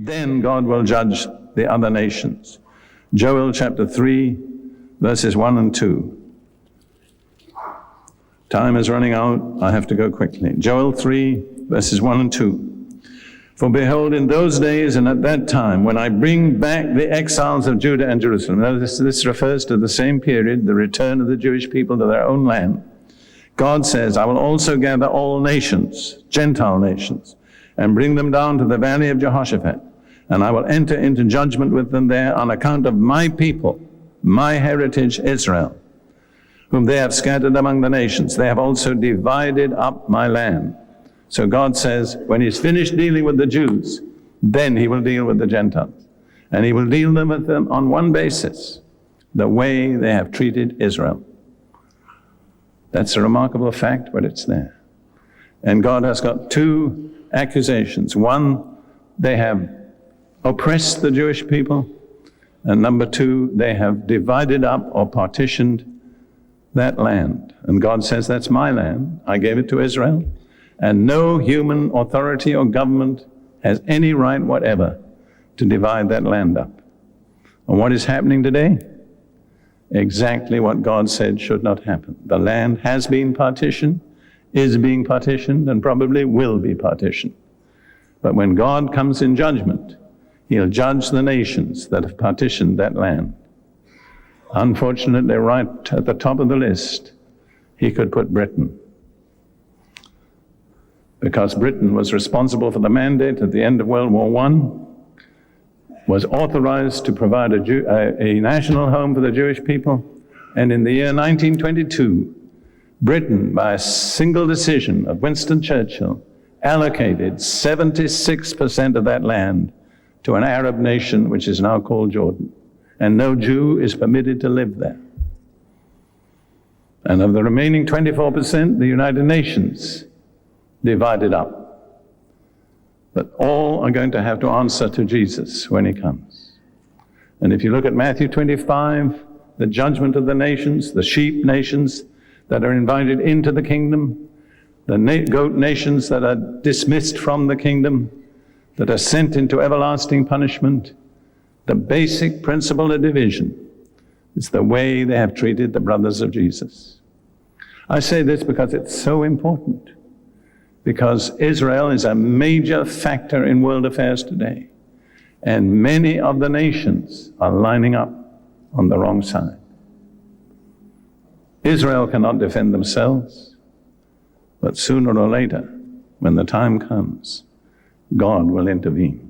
Then God will judge the other nations. Joel chapter 3, verses 1 and 2. Time is running out. I have to go quickly. Joel 3, verses 1 and 2. For behold, in those days and at that time, when I bring back the exiles of Judah and Jerusalem. Now this refers to the same period, the return of the Jewish people to their own land. God says, I will also gather all nations, Gentile nations, and bring them down to the valley of Jehoshaphat. And I will enter into judgment with them there on account of my people, my heritage Israel, whom they have scattered among the nations. They have also divided up my land. So God says, when he's finished dealing with the Jews, then he will deal with the Gentiles. And he will deal with them on one basis, the way they have treated Israel. That's a remarkable fact, but it's there. And God has got two accusations. One, they have oppressed the Jewish people. And number two, they have divided up or partitioned that land. And God says, that's my land. I gave it to Israel. And no human authority or government has any right whatever to divide that land up. And what is happening today? Exactly what God said should not happen. The land has been partitioned, is being partitioned, and probably will be partitioned. But when God comes in judgment, he'll judge the nations that have partitioned that land. Unfortunately, right at the top of the list, he could put Britain. Because Britain was responsible for the mandate at the end of World War I, was authorized to provide a national home for the Jewish people. And in the year 1922, Britain, by a single decision of Winston Churchill, allocated 76% of that land to an Arab nation, which is now called Jordan. And no Jew is permitted to live there. And of the remaining 24%, the United Nations divided up. But all are going to have to answer to Jesus when he comes. And if you look at Matthew 25, the judgment of the nations, the sheep nations that are invited into the kingdom, the goat nations that are dismissed from the kingdom, that are sent into everlasting punishment, the basic principle of division is the way they have treated the brothers of Jesus. I say this because it's so important. Because Israel is a major factor in world affairs today. And many of the nations are lining up on the wrong side. Israel cannot defend themselves, but sooner or later, when the time comes, God will intervene.